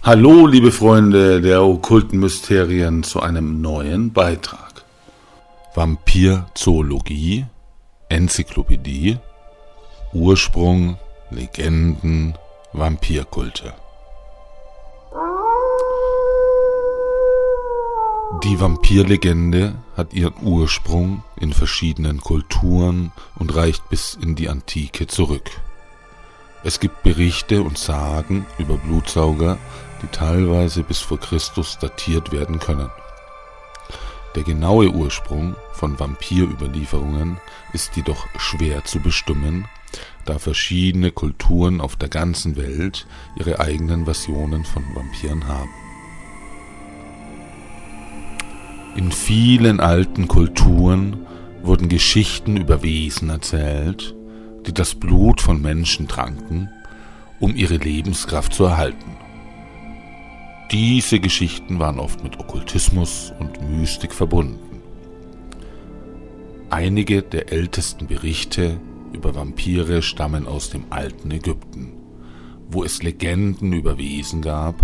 Hallo, liebe Freunde der okkulten Mysterien, zu einem neuen Beitrag. Vampirzoologie, Enzyklopädie, Ursprung, Legenden, Vampirkulte. Die Vampirlegende hat ihren Ursprung in verschiedenen Kulturen und reicht bis in die Antike zurück. Es gibt Berichte und Sagen über Blutsauger, die teilweise bis vor Christus datiert werden können. Der genaue Ursprung von Vampirüberlieferungen ist jedoch schwer zu bestimmen, da verschiedene Kulturen auf der ganzen Welt ihre eigenen Versionen von Vampiren haben. In vielen alten Kulturen wurden Geschichten über Wesen erzählt, die das Blut von Menschen tranken, um ihre Lebenskraft zu erhalten. Diese Geschichten waren oft mit Okkultismus und Mystik verbunden. Einige der ältesten Berichte über Vampire stammen aus dem alten Ägypten, wo es Legenden über Wesen gab,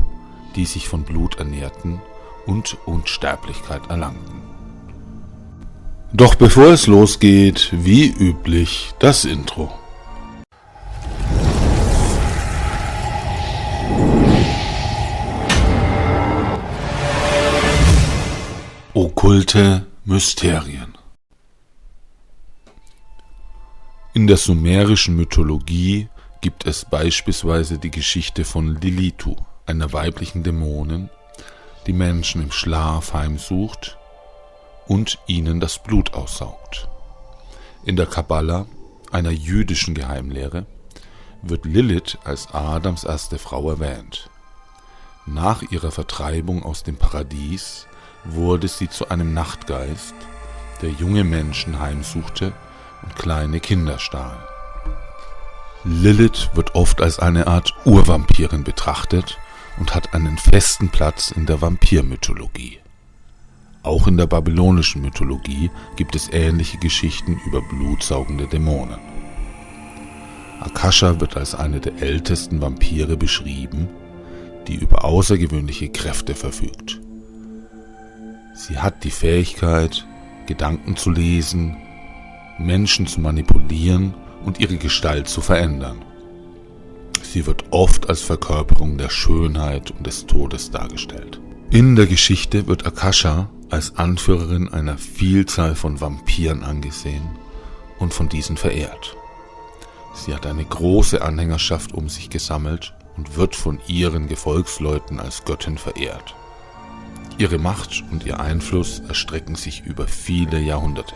die sich von Blut ernährten und Unsterblichkeit erlangten. Doch bevor es losgeht, wie üblich das Intro. Okkulte Mysterien. In der sumerischen Mythologie gibt es beispielsweise die Geschichte von Lilitu, einer weiblichen Dämonin, die Menschen im Schlaf heimsucht und ihnen das Blut aussaugt. In der Kabbala, einer jüdischen Geheimlehre, wird Lilith als Adams erste Frau erwähnt. Nach ihrer Vertreibung aus dem Paradies wurde sie zu einem Nachtgeist, der junge Menschen heimsuchte und kleine Kinder stahl. Lilith wird oft als eine Art Urvampirin betrachtet und hat einen festen Platz in der Vampirmythologie. Auch in der babylonischen Mythologie gibt es ähnliche Geschichten über blutsaugende Dämonen. Akasha wird als eine der ältesten Vampire beschrieben, die über außergewöhnliche Kräfte verfügt. Sie hat die Fähigkeit, Gedanken zu lesen, Menschen zu manipulieren und ihre Gestalt zu verändern. Sie wird oft als Verkörperung der Schönheit und des Todes dargestellt. In der Geschichte wird Akasha als Anführerin einer Vielzahl von Vampiren angesehen und von diesen verehrt. Sie hat eine große Anhängerschaft um sich gesammelt und wird von ihren Gefolgsleuten als Göttin verehrt. Ihre Macht und ihr Einfluss erstrecken sich über viele Jahrhunderte.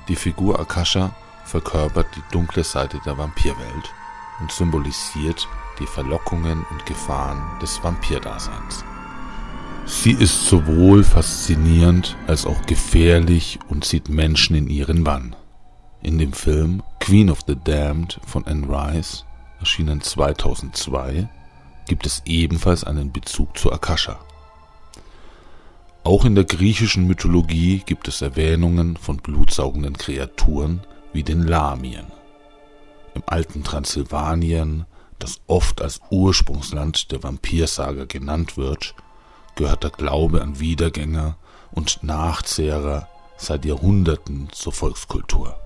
Die Figur Akasha verkörpert die dunkle Seite der Vampirwelt und symbolisiert die Verlockungen und Gefahren des Vampirdaseins. Sie ist sowohl faszinierend als auch gefährlich und zieht Menschen in ihren Bann. In dem Film Queen of the Damned von Anne Rice, erschienen 2002, gibt es ebenfalls einen Bezug zu Akasha. Auch in der griechischen Mythologie gibt es Erwähnungen von blutsaugenden Kreaturen wie den Lamien. Im alten Transsilvanien, das oft als Ursprungsland der Vampirsaga genannt wird, gehört der Glaube an Wiedergänger und Nachzehrer seit Jahrhunderten zur Volkskultur.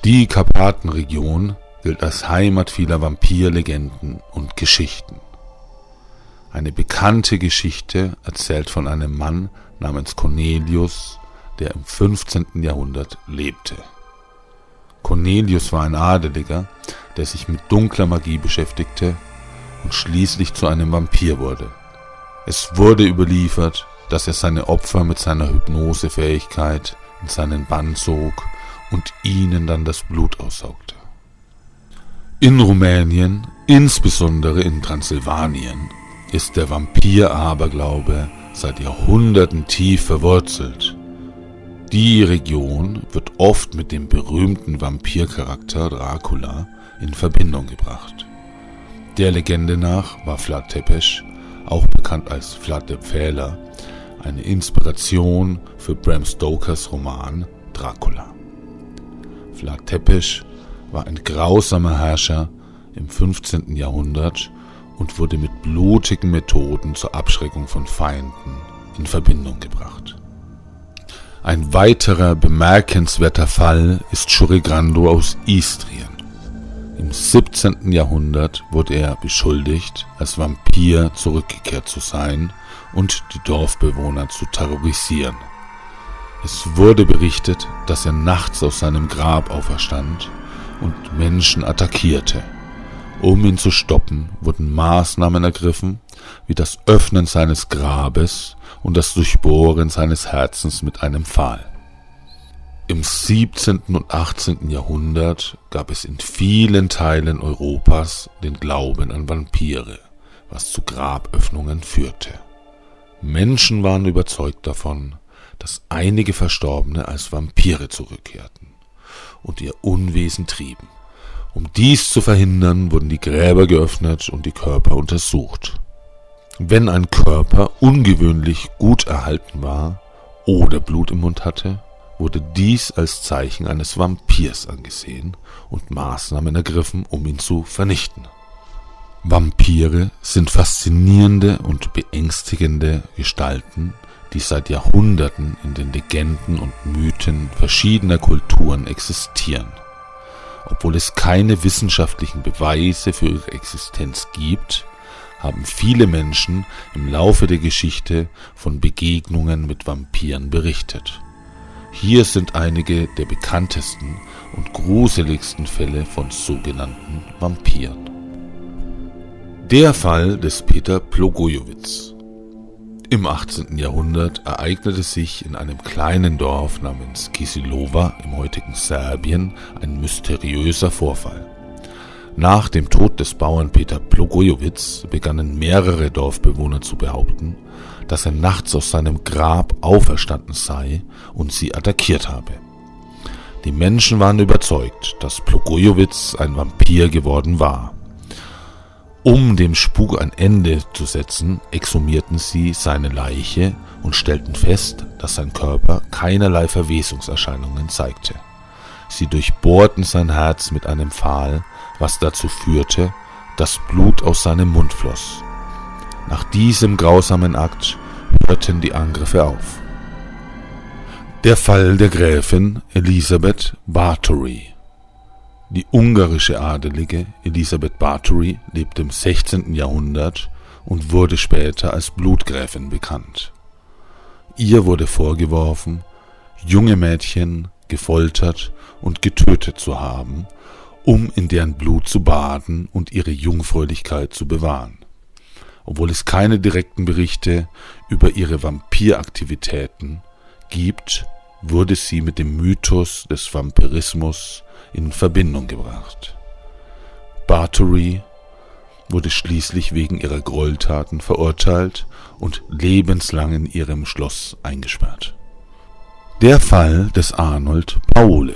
Die Karpatenregion gilt als Heimat vieler Vampirlegenden und Geschichten. Eine bekannte Geschichte erzählt von einem Mann namens Cornelius, der im 15. Jahrhundert lebte. Cornelius war ein Adeliger, der sich mit dunkler Magie beschäftigte und schließlich zu einem Vampir wurde. Es wurde überliefert, dass er seine Opfer mit seiner Hypnosefähigkeit in seinen Bann zog und ihnen dann das Blut aussaugte. In Rumänien, insbesondere in Transsilvanien, ist der Vampir-Aberglaube seit Jahrhunderten tief verwurzelt. Die Region wird oft mit dem berühmten Vampircharakter Dracula in Verbindung gebracht. Der Legende nach war Vlad Tepes, auch bekannt als Vlad der Pfähler, eine Inspiration für Bram Stokers Roman Dracula. Vlad Tepes war ein grausamer Herrscher im 15. Jahrhundert und wurde mit blutigen Methoden zur Abschreckung von Feinden in Verbindung gebracht. Ein weiterer bemerkenswerter Fall ist Churigrando aus Istrien. Im 17. Jahrhundert wurde er beschuldigt, als Vampir zurückgekehrt zu sein und die Dorfbewohner zu terrorisieren. Es wurde berichtet, dass er nachts aus seinem Grab auferstand und Menschen attackierte. Um ihn zu stoppen, wurden Maßnahmen ergriffen, wie das Öffnen seines Grabes und das Durchbohren seines Herzens mit einem Pfahl. Im 17. und 18. Jahrhundert gab es in vielen Teilen Europas den Glauben an Vampire, was zu Graböffnungen führte. Menschen waren überzeugt davon, dass einige Verstorbene als Vampire zurückkehrten und ihr Unwesen trieben. Um dies zu verhindern, wurden die Gräber geöffnet und die Körper untersucht. Wenn ein Körper ungewöhnlich gut erhalten war oder Blut im Mund hatte, wurde dies als Zeichen eines Vampirs angesehen und Maßnahmen ergriffen, um ihn zu vernichten. Vampire sind faszinierende und beängstigende Gestalten, die seit Jahrhunderten in den Legenden und Mythen verschiedener Kulturen existieren. Obwohl es keine wissenschaftlichen Beweise für ihre Existenz gibt, haben viele Menschen im Laufe der Geschichte von Begegnungen mit Vampiren berichtet. Hier sind einige der bekanntesten und gruseligsten Fälle von sogenannten Vampiren. Der Fall des Peter Blagojevich. Im 18. Jahrhundert ereignete sich in einem kleinen Dorf namens Kisilova im heutigen Serbien ein mysteriöser Vorfall. Nach dem Tod des Bauern Peter Blagojevich begannen mehrere Dorfbewohner zu behaupten, dass er nachts aus seinem Grab auferstanden sei und sie attackiert habe. Die Menschen waren überzeugt, dass Blagojevich ein Vampir geworden war. Um dem Spuk ein Ende zu setzen, exhumierten sie seine Leiche und stellten fest, dass sein Körper keinerlei Verwesungserscheinungen zeigte. Sie durchbohrten sein Herz mit einem Pfahl, was dazu führte, dass Blut aus seinem Mund floss. Nach diesem grausamen Akt hörten die Angriffe auf. Der Fall der Gräfin Elisabeth Báthory. Die ungarische Adelige Elisabeth Báthory lebte im 16. Jahrhundert und wurde später als Blutgräfin bekannt. Ihr wurde vorgeworfen, junge Mädchen gefoltert und getötet zu haben, um in deren Blut zu baden und ihre Jungfräulichkeit zu bewahren. Obwohl es keine direkten Berichte über ihre Vampiraktivitäten gibt, wurde sie mit dem Mythos des Vampirismus in Verbindung gebracht. Báthory wurde schließlich wegen ihrer Gräueltaten verurteilt und lebenslang in ihrem Schloss eingesperrt. Der Fall des Arnold Paole.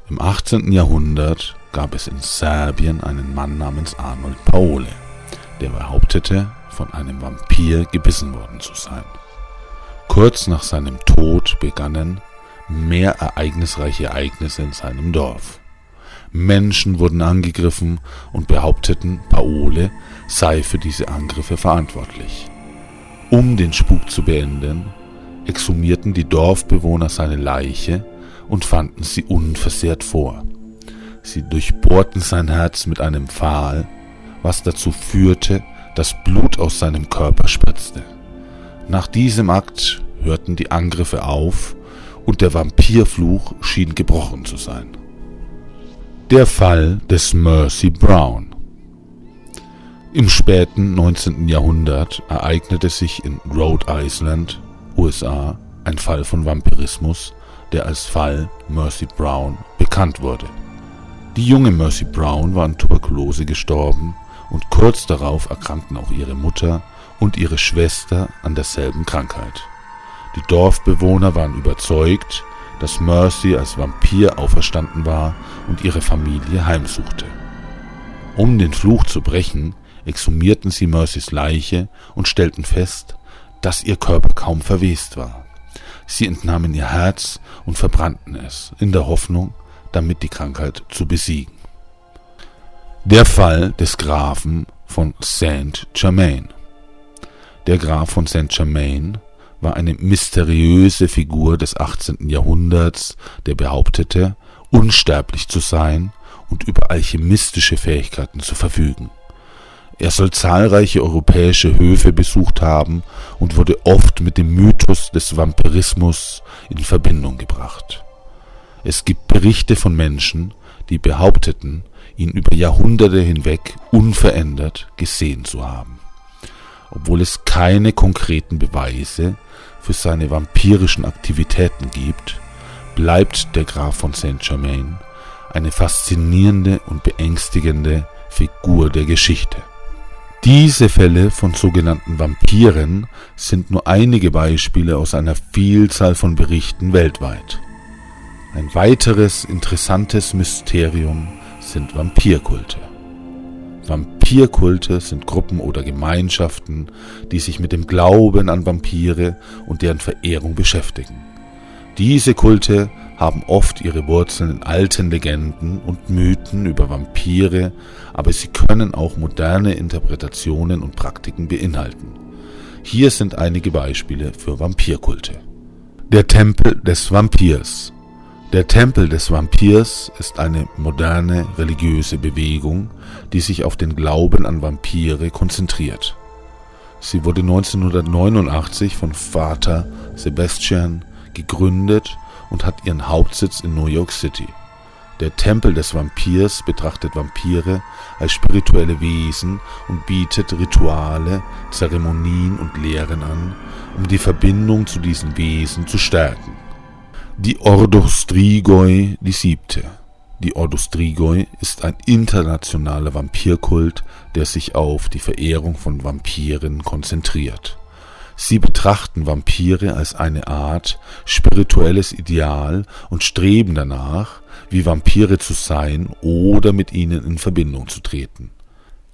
Im 18. Jahrhundert gab es in Serbien einen Mann namens Arnold Paole, der behauptete, von einem Vampir gebissen worden zu sein. Kurz nach seinem Tod begannen mehr ereignisreiche Ereignisse in seinem Dorf. Menschen wurden angegriffen und behaupteten, Paole sei für diese Angriffe verantwortlich. Um den Spuk zu beenden, exhumierten die Dorfbewohner seine Leiche und fanden sie unversehrt vor. Sie durchbohrten sein Herz mit einem Pfahl, was dazu führte, dass Blut aus seinem Körper spritzte. Nach diesem Akt hörten die Angriffe auf und der Vampirfluch schien gebrochen zu sein. Der Fall des Mercy Brown. Im späten 19. Jahrhundert ereignete sich in Rhode Island, USA, ein Fall von Vampirismus, der als Fall Mercy Brown bekannt wurde. Die junge Mercy Brown war an Tuberkulose gestorben und kurz darauf erkrankten auch ihre Mutter und ihre Schwester an derselben Krankheit. Die Dorfbewohner waren überzeugt, dass Mercy als Vampir auferstanden war und ihre Familie heimsuchte. Um den Fluch zu brechen, exhumierten sie Mercys Leiche und stellten fest, dass ihr Körper kaum verwest war. Sie entnahmen ihr Herz und verbrannten es, in der Hoffnung, damit die Krankheit zu besiegen. Der Fall des Grafen von Saint-Germain. Der Graf von Saint-Germain war eine mysteriöse Figur des 18. Jahrhunderts, der behauptete, unsterblich zu sein und über alchemistische Fähigkeiten zu verfügen. Er soll zahlreiche europäische Höfe besucht haben und wurde oft mit dem Mythos des Vampirismus in Verbindung gebracht. Es gibt Berichte von Menschen, die behaupteten, ihn über Jahrhunderte hinweg unverändert gesehen zu haben. Obwohl es keine konkreten Beweise für seine vampirischen Aktivitäten gibt, bleibt der Graf von Saint-Germain eine faszinierende und beängstigende Figur der Geschichte. Diese Fälle von sogenannten Vampiren sind nur einige Beispiele aus einer Vielzahl von Berichten weltweit. Ein weiteres interessantes Mysterium sind Vampirkulte. Vampirkulte sind Gruppen oder Gemeinschaften, die sich mit dem Glauben an Vampire und deren Verehrung beschäftigen. Diese Kulte haben oft ihre Wurzeln in alten Legenden und Mythen über Vampire, aber sie können auch moderne Interpretationen und Praktiken beinhalten. Hier sind einige Beispiele für Vampirkulte. Der Tempel des Vampirs. Der Tempel des Vampirs ist eine moderne religiöse Bewegung, die sich auf den Glauben an Vampire konzentriert. Sie wurde 1989 von Vater Sebastian gegründet und hat ihren Hauptsitz in New York City. Der Tempel des Vampirs betrachtet Vampire als spirituelle Wesen und bietet Rituale, Zeremonien und Lehren an, um die Verbindung zu diesen Wesen zu stärken. Die Ordo Strigoi, die 7. Die Ordo Strigoi ist ein internationaler Vampirkult, der sich auf die Verehrung von Vampiren konzentriert. Sie betrachten Vampire als eine Art spirituelles Ideal und streben danach, wie Vampire zu sein oder mit ihnen in Verbindung zu treten.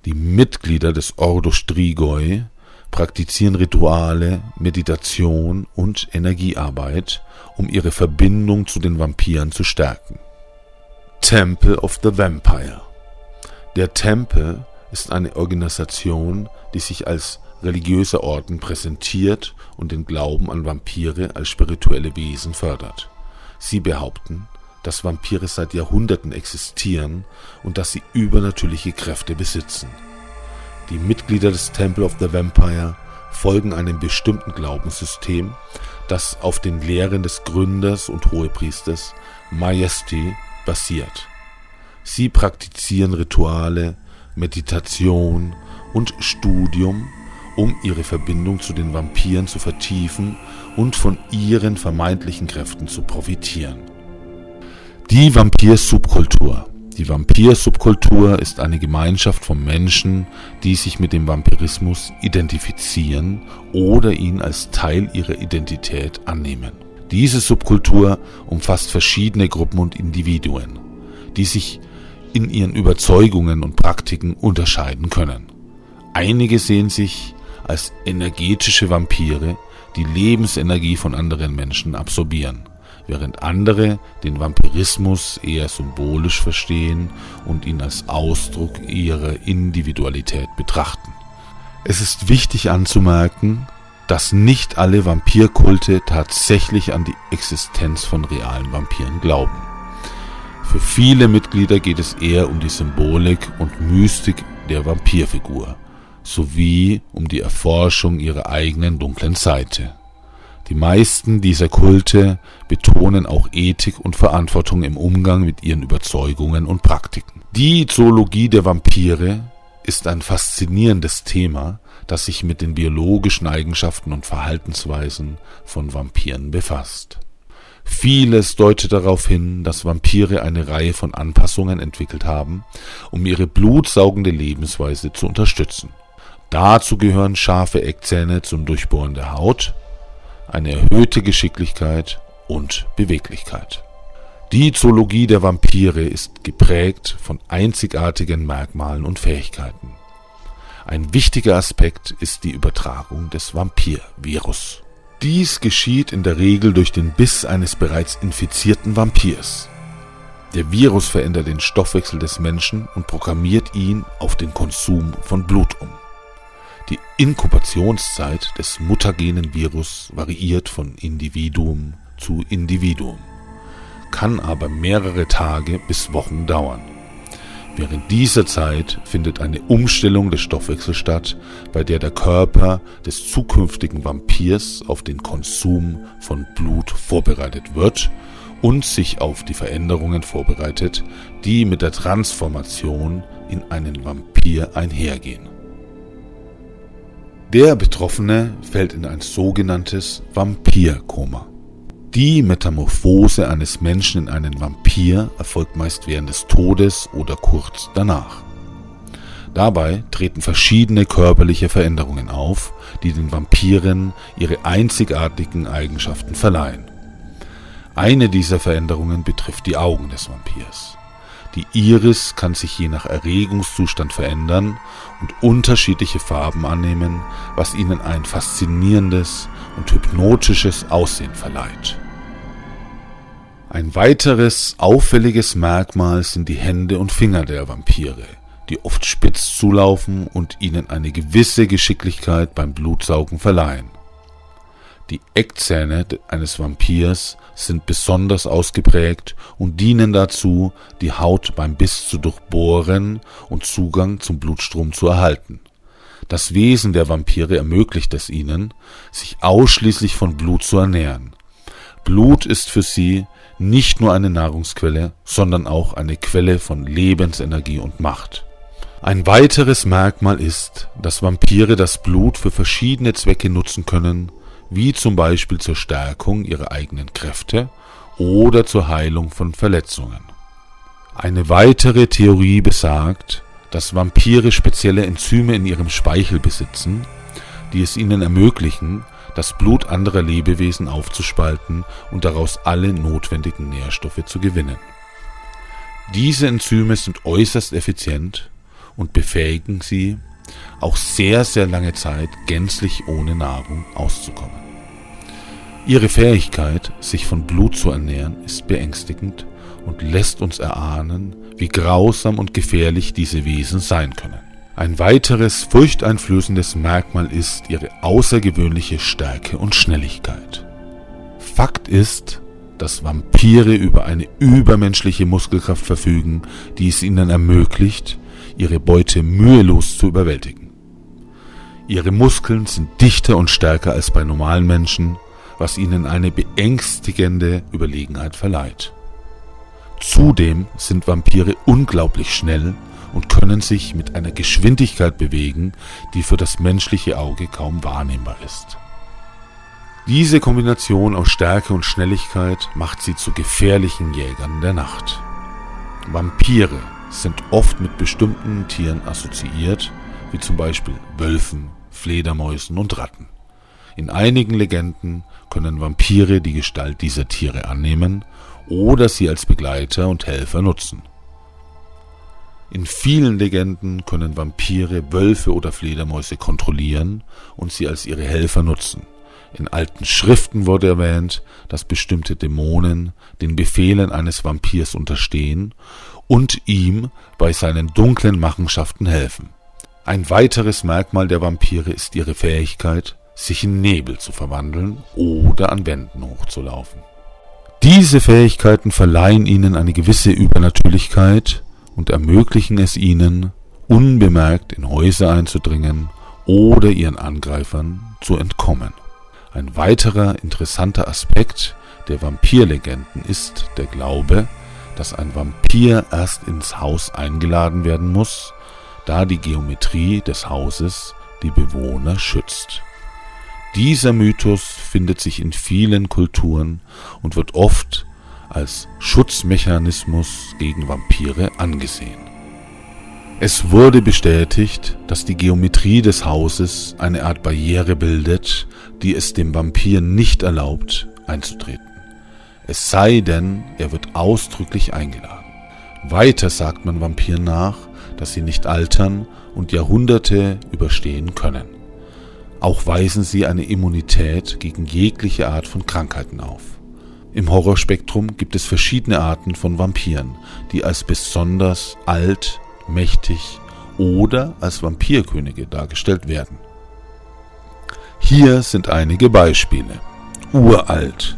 Die Mitglieder des Ordo Strigoi praktizieren Rituale, Meditation und Energiearbeit, um ihre Verbindung zu den Vampiren zu stärken. Temple of the Vampire. Der Tempel ist eine Organisation, die sich als religiöser Orden präsentiert und den Glauben an Vampire als spirituelle Wesen fördert. Sie behaupten, dass Vampire seit Jahrhunderten existieren und dass sie übernatürliche Kräfte besitzen. Die Mitglieder des Temple of the Vampire folgen einem bestimmten Glaubenssystem, das auf den Lehren des Gründers und Hohepriesters Majesty basiert. Sie praktizieren Rituale, Meditation und Studium, um ihre Verbindung zu den Vampiren zu vertiefen und von ihren vermeintlichen Kräften zu profitieren. Die Vampir-Subkultur. Die Vampir-Subkultur ist eine Gemeinschaft von Menschen, die sich mit dem Vampirismus identifizieren oder ihn als Teil ihrer Identität annehmen. Diese Subkultur umfasst verschiedene Gruppen und Individuen, die sich in ihren Überzeugungen und Praktiken unterscheiden können. Einige sehen sich als energetische Vampire, die Lebensenergie von anderen Menschen absorbieren, während andere den Vampirismus eher symbolisch verstehen und ihn als Ausdruck ihrer Individualität betrachten. Es ist wichtig anzumerken, dass nicht alle Vampirkulte tatsächlich an die Existenz von realen Vampiren glauben. Für viele Mitglieder geht es eher um die Symbolik und Mystik der Vampirfigur, sowie um die Erforschung ihrer eigenen dunklen Seite. Die meisten dieser Kulte betonen auch Ethik und Verantwortung im Umgang mit ihren Überzeugungen und Praktiken. Die Zoologie der Vampire ist ein faszinierendes Thema, das sich mit den biologischen Eigenschaften und Verhaltensweisen von Vampiren befasst. Vieles deutet darauf hin, dass Vampire eine Reihe von Anpassungen entwickelt haben, um ihre blutsaugende Lebensweise zu unterstützen. Dazu gehören scharfe Eckzähne zum Durchbohren der Haut, eine erhöhte Geschicklichkeit und Beweglichkeit. Die Zoologie der Vampire ist geprägt von einzigartigen Merkmalen und Fähigkeiten. Ein wichtiger Aspekt ist die Übertragung des Vampirvirus. Dies geschieht in der Regel durch den Biss eines bereits infizierten Vampirs. Der Virus verändert den Stoffwechsel des Menschen und programmiert ihn auf den Konsum von Blut um. Die Inkubationszeit des mutagenen Virus variiert von Individuum zu Individuum, kann aber mehrere Tage bis Wochen dauern. Während dieser Zeit findet eine Umstellung des Stoffwechsels statt, bei der der Körper des zukünftigen Vampirs auf den Konsum von Blut vorbereitet wird und sich auf die Veränderungen vorbereitet, die mit der Transformation in einen Vampir einhergehen. Der Betroffene fällt in ein sogenanntes Vampirkoma. Die Metamorphose eines Menschen in einen Vampir erfolgt meist während des Todes oder kurz danach. Dabei treten verschiedene körperliche Veränderungen auf, die den Vampiren ihre einzigartigen Eigenschaften verleihen. Eine dieser Veränderungen betrifft die Augen des Vampirs. Die Iris kann sich je nach Erregungszustand verändern und unterschiedliche Farben annehmen, was ihnen ein faszinierendes und hypnotisches Aussehen verleiht. Ein weiteres auffälliges Merkmal sind die Hände und Finger der Vampire, die oft spitz zulaufen und ihnen eine gewisse Geschicklichkeit beim Blutsaugen verleihen. Die Eckzähne eines Vampirs sind besonders ausgeprägt und dienen dazu, die Haut beim Biss zu durchbohren und Zugang zum Blutstrom zu erhalten. Das Wesen der Vampire ermöglicht es ihnen, sich ausschließlich von Blut zu ernähren. Blut ist für sie nicht nur eine Nahrungsquelle, sondern auch eine Quelle von Lebensenergie und Macht. Ein weiteres Merkmal ist, dass Vampire das Blut für verschiedene Zwecke nutzen können, wie zum Beispiel zur Stärkung ihrer eigenen Kräfte oder zur Heilung von Verletzungen. Eine weitere Theorie besagt, dass Vampire spezielle Enzyme in ihrem Speichel besitzen, die es ihnen ermöglichen, das Blut anderer Lebewesen aufzuspalten und daraus alle notwendigen Nährstoffe zu gewinnen. Diese Enzyme sind äußerst effizient und befähigen sie, auch sehr, sehr lange Zeit gänzlich ohne Nahrung auszukommen. Ihre Fähigkeit, sich von Blut zu ernähren, ist beängstigend und lässt uns erahnen, wie grausam und gefährlich diese Wesen sein können. Ein weiteres furchteinflößendes Merkmal ist ihre außergewöhnliche Stärke und Schnelligkeit. Fakt ist, dass Vampire über eine übermenschliche Muskelkraft verfügen, die es ihnen ermöglicht, ihre Beute mühelos zu überwältigen. Ihre Muskeln sind dichter und stärker als bei normalen Menschen, was ihnen eine beängstigende Überlegenheit verleiht. Zudem sind Vampire unglaublich schnell und können sich mit einer Geschwindigkeit bewegen, die für das menschliche Auge kaum wahrnehmbar ist. Diese Kombination aus Stärke und Schnelligkeit macht sie zu gefährlichen Jägern der Nacht. Vampire sind oft mit bestimmten Tieren assoziiert, wie zum Beispiel Wölfen, Fledermäusen und Ratten. In einigen Legenden können Vampire die Gestalt dieser Tiere annehmen oder sie als Begleiter und Helfer nutzen. In vielen Legenden können Vampire Wölfe oder Fledermäuse kontrollieren und sie als ihre Helfer nutzen. In alten Schriften wurde erwähnt, dass bestimmte Dämonen den Befehlen eines Vampirs unterstehen und ihm bei seinen dunklen Machenschaften helfen. Ein weiteres Merkmal der Vampire ist ihre Fähigkeit, sich in Nebel zu verwandeln oder an Wänden hochzulaufen. Diese Fähigkeiten verleihen ihnen eine gewisse Übernatürlichkeit und ermöglichen es ihnen, unbemerkt in Häuser einzudringen oder ihren Angreifern zu entkommen. Ein weiterer interessanter Aspekt der Vampirlegenden ist der Glaube, dass ein Vampir erst ins Haus eingeladen werden muss, da die Geometrie des Hauses die Bewohner schützt. Dieser Mythos findet sich in vielen Kulturen und wird oft als Schutzmechanismus gegen Vampire angesehen. Es wurde bestätigt, dass die Geometrie des Hauses eine Art Barriere bildet, die es dem Vampir nicht erlaubt, einzutreten. Es sei denn, er wird ausdrücklich eingeladen. Weiter sagt man Vampiren nach, dass sie nicht altern und Jahrhunderte überstehen können. Auch weisen sie eine Immunität gegen jegliche Art von Krankheiten auf. Im Horrorspektrum gibt es verschiedene Arten von Vampiren, die als besonders alt, mächtig oder als Vampirkönige dargestellt werden. Hier sind einige Beispiele. Uralt.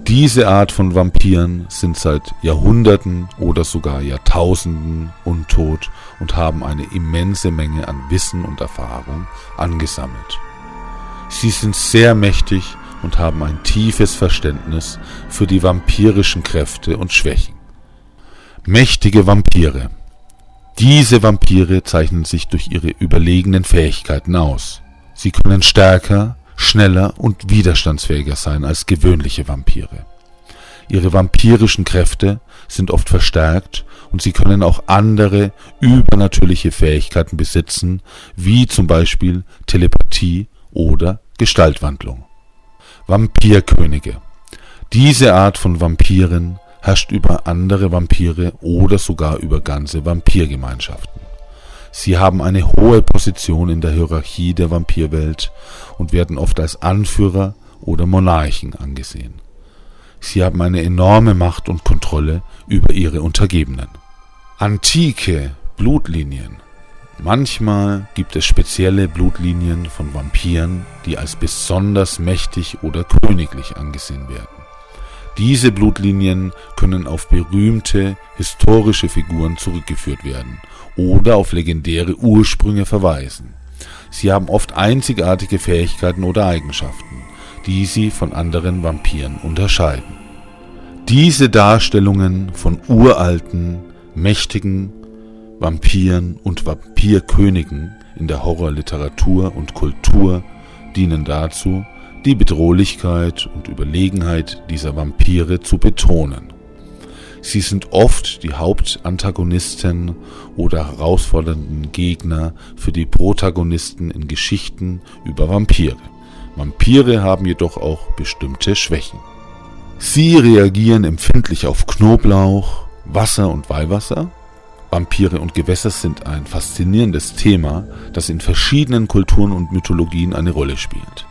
Diese Art von Vampiren sind seit Jahrhunderten oder sogar Jahrtausenden untot und haben eine immense Menge an Wissen und Erfahrung angesammelt. Sie sind sehr mächtig und haben ein tiefes Verständnis für die vampirischen Kräfte und Schwächen. Mächtige Vampire. Diese Vampire zeichnen sich durch ihre überlegenen Fähigkeiten aus. Sie können stärker, schneller und widerstandsfähiger sein als gewöhnliche Vampire. Ihre vampirischen Kräfte sind oft verstärkt und sie können auch andere übernatürliche Fähigkeiten besitzen, wie zum Beispiel Telepathie oder Gestaltwandlung. Vampirkönige. Diese Art von Vampiren herrscht über andere Vampire oder sogar über ganze Vampirgemeinschaften. Sie haben eine hohe Position in der Hierarchie der Vampirwelt und werden oft als Anführer oder Monarchen angesehen. Sie haben eine enorme Macht und Kontrolle über ihre Untergebenen. Antike Blutlinien. Manchmal gibt es spezielle Blutlinien von Vampiren, die als besonders mächtig oder königlich angesehen werden. Diese Blutlinien können auf berühmte historische Figuren zurückgeführt werden oder auf legendäre Ursprünge verweisen. Sie haben oft einzigartige Fähigkeiten oder Eigenschaften, die sie von anderen Vampiren unterscheiden. Diese Darstellungen von uralten, mächtigen Vampiren und Vampirkönigen in der Horrorliteratur und Kultur dienen dazu, die Bedrohlichkeit und Überlegenheit dieser Vampire zu betonen. Sie sind oft die Hauptantagonisten oder herausfordernden Gegner für die Protagonisten in Geschichten über Vampire. Vampire haben jedoch auch bestimmte Schwächen. Sie reagieren empfindlich auf Knoblauch, Wasser und Weihwasser. Vampire und Gewässer sind ein faszinierendes Thema, das in verschiedenen Kulturen und Mythologien eine Rolle spielt.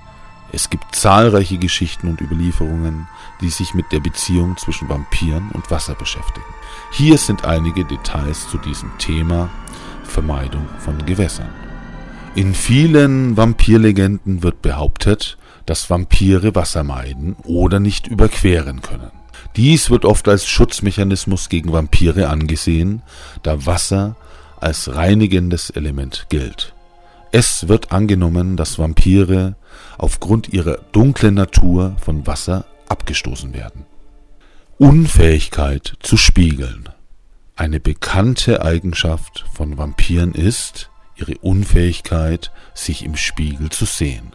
Es gibt zahlreiche Geschichten und Überlieferungen, die sich mit der Beziehung zwischen Vampiren und Wasser beschäftigen. Hier sind einige Details zu diesem Thema Vermeidung von Gewässern. In vielen Vampirlegenden wird behauptet, dass Vampire Wasser meiden oder nicht überqueren können. Dies wird oft als Schutzmechanismus gegen Vampire angesehen, da Wasser als reinigendes Element gilt. Es wird angenommen, dass Vampire aufgrund ihrer dunklen Natur von Wasser abgestoßen werden. Unfähigkeit zu spiegeln. Eine bekannte Eigenschaft von Vampiren ist ihre Unfähigkeit, sich im Spiegel zu sehen.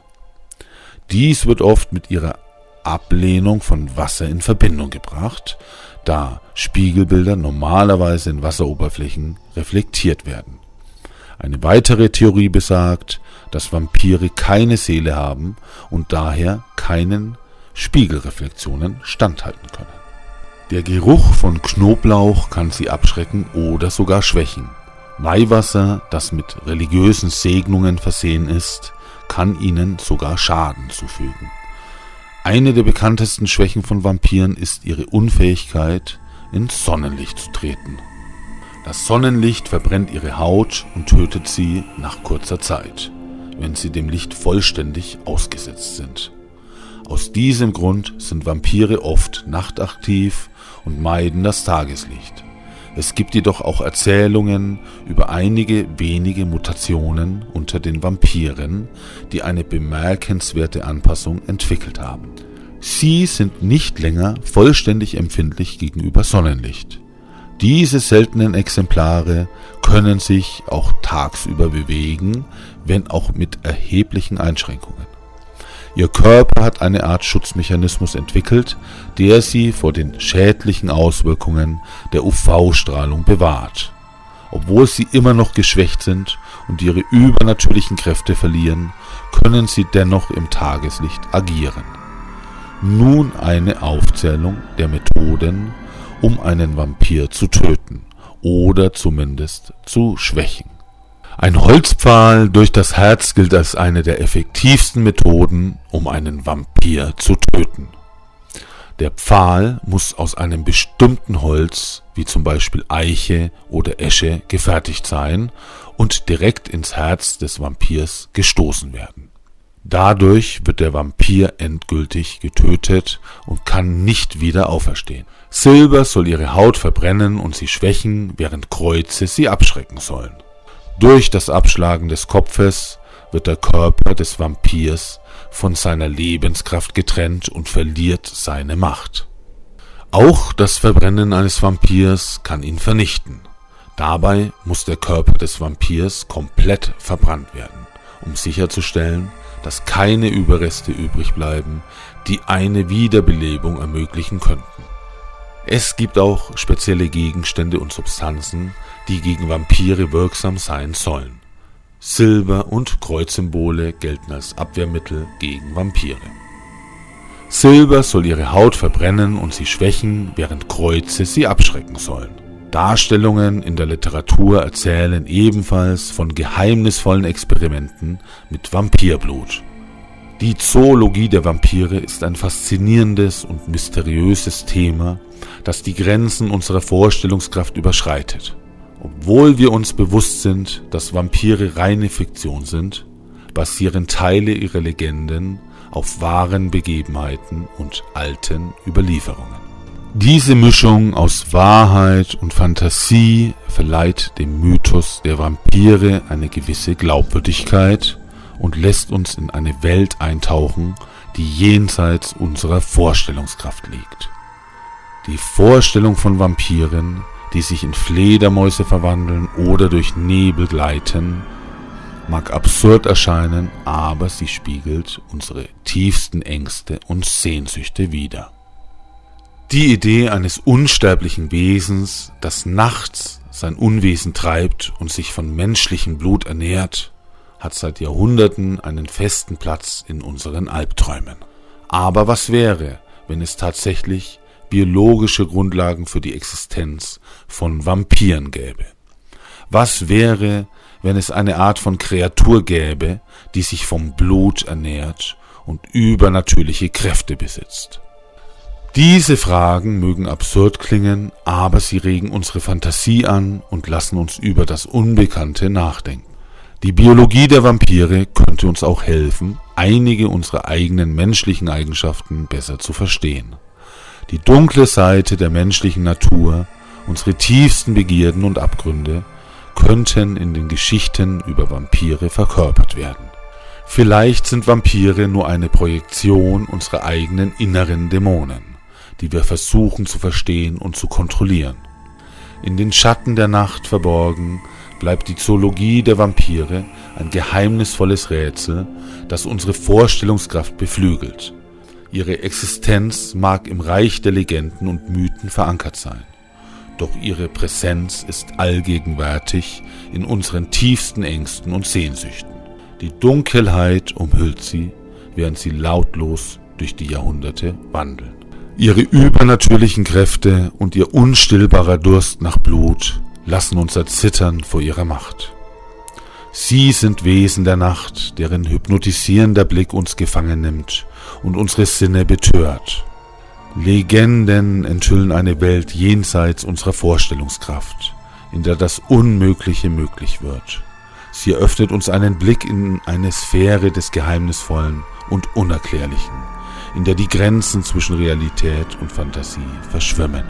Dies wird oft mit ihrer Ablehnung von Wasser in Verbindung gebracht, da Spiegelbilder normalerweise in Wasseroberflächen reflektiert werden. Eine weitere Theorie besagt, dass Vampire keine Seele haben und daher keinen Spiegelreflexionen standhalten können. Der Geruch von Knoblauch kann sie abschrecken oder sogar schwächen. Weihwasser, das mit religiösen Segnungen versehen ist, kann ihnen sogar Schaden zufügen. Eine der bekanntesten Schwächen von Vampiren ist ihre Unfähigkeit, ins Sonnenlicht zu treten. Das Sonnenlicht verbrennt ihre Haut und tötet sie nach kurzer Zeit, wenn sie dem Licht vollständig ausgesetzt sind. Aus diesem Grund sind Vampire oft nachtaktiv und meiden das Tageslicht. Es gibt jedoch auch Erzählungen über einige wenige Mutationen unter den Vampiren, die eine bemerkenswerte Anpassung entwickelt haben. Sie sind nicht länger vollständig empfindlich gegenüber Sonnenlicht. Diese seltenen Exemplare können sich auch tagsüber bewegen, wenn auch mit erheblichen Einschränkungen. Ihr Körper hat eine Art Schutzmechanismus entwickelt, der sie vor den schädlichen Auswirkungen der UV-Strahlung bewahrt. Obwohl sie immer noch geschwächt sind und ihre übernatürlichen Kräfte verlieren, können sie dennoch im Tageslicht agieren. Nun eine Aufzählung der Methoden, um einen Vampir zu töten oder zumindest zu schwächen. Ein Holzpfahl durch das Herz gilt als eine der effektivsten Methoden, um einen Vampir zu töten. Der Pfahl muss aus einem bestimmten Holz, wie zum Beispiel Eiche oder Esche, gefertigt sein und direkt ins Herz des Vampirs gestoßen werden. Dadurch wird der Vampir endgültig getötet und kann nicht wieder auferstehen. Silber soll ihre Haut verbrennen und sie schwächen, während Kreuze sie abschrecken sollen. Durch das Abschlagen des Kopfes wird der Körper des Vampirs von seiner Lebenskraft getrennt und verliert seine Macht. Auch das Verbrennen eines Vampirs kann ihn vernichten. Dabei muss der Körper des Vampirs komplett verbrannt werden, um sicherzustellen, dass keine Überreste übrig bleiben, die eine Wiederbelebung ermöglichen könnten. Es gibt auch spezielle Gegenstände und Substanzen, die gegen Vampire wirksam sein sollen. Silber- und Kreuzsymbole gelten als Abwehrmittel gegen Vampire. Silber soll ihre Haut verbrennen und sie schwächen, während Kreuze sie abschrecken sollen. Darstellungen in der Literatur erzählen ebenfalls von geheimnisvollen Experimenten mit Vampirblut. Die Zoologie der Vampire ist ein faszinierendes und mysteriöses Thema, das die Grenzen unserer Vorstellungskraft überschreitet. Obwohl wir uns bewusst sind, dass Vampire reine Fiktion sind, basieren Teile ihrer Legenden auf wahren Begebenheiten und alten Überlieferungen. Diese Mischung aus Wahrheit und Fantasie verleiht dem Mythos der Vampire eine gewisse Glaubwürdigkeit und lässt uns in eine Welt eintauchen, die jenseits unserer Vorstellungskraft liegt. Die Vorstellung von Vampiren, die sich in Fledermäuse verwandeln oder durch Nebel gleiten, mag absurd erscheinen, aber sie spiegelt unsere tiefsten Ängste und Sehnsüchte wider. Die Idee eines unsterblichen Wesens, das nachts sein Unwesen treibt und sich von menschlichem Blut ernährt, hat seit Jahrhunderten einen festen Platz in unseren Albträumen. Aber was wäre, wenn es tatsächlich biologische Grundlagen für die Existenz von Vampiren gäbe? Was wäre, wenn es eine Art von Kreatur gäbe, die sich vom Blut ernährt und übernatürliche Kräfte besitzt? Diese Fragen mögen absurd klingen, aber sie regen unsere Fantasie an und lassen uns über das Unbekannte nachdenken. Die Biologie der Vampire könnte uns auch helfen, einige unserer eigenen menschlichen Eigenschaften besser zu verstehen. Die dunkle Seite der menschlichen Natur, unsere tiefsten Begierden und Abgründe, könnten in den Geschichten über Vampire verkörpert werden. Vielleicht sind Vampire nur eine Projektion unserer eigenen inneren Dämonen, die wir versuchen zu verstehen und zu kontrollieren. In den Schatten der Nacht verborgen bleibt die Zoologie der Vampire ein geheimnisvolles Rätsel, das unsere Vorstellungskraft beflügelt. Ihre Existenz mag im Reich der Legenden und Mythen verankert sein, doch ihre Präsenz ist allgegenwärtig in unseren tiefsten Ängsten und Sehnsüchten. Die Dunkelheit umhüllt sie, während sie lautlos durch die Jahrhunderte wandeln. Ihre übernatürlichen Kräfte und ihr unstillbarer Durst nach Blut lassen uns erzittern vor ihrer Macht. Sie sind Wesen der Nacht, deren hypnotisierender Blick uns gefangen nimmt und unsere Sinne betört. Legenden enthüllen eine Welt jenseits unserer Vorstellungskraft, in der das Unmögliche möglich wird. Sie eröffnet uns einen Blick in eine Sphäre des Geheimnisvollen und Unerklärlichen, in der die Grenzen zwischen Realität und Fantasie verschwimmen.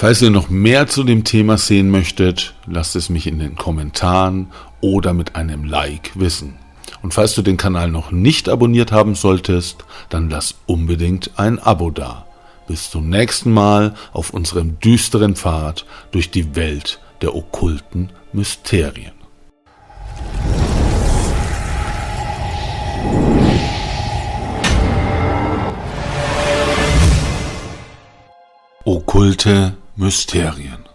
Falls ihr noch mehr zu dem Thema sehen möchtet, lasst es mich in den Kommentaren oder mit einem Like wissen. Und falls du den Kanal noch nicht abonniert haben solltest, dann lass unbedingt ein Abo da. Bis zum nächsten Mal auf unserem düsteren Pfad durch die Welt der okkulten Mysterien. Okkulte Mysterien.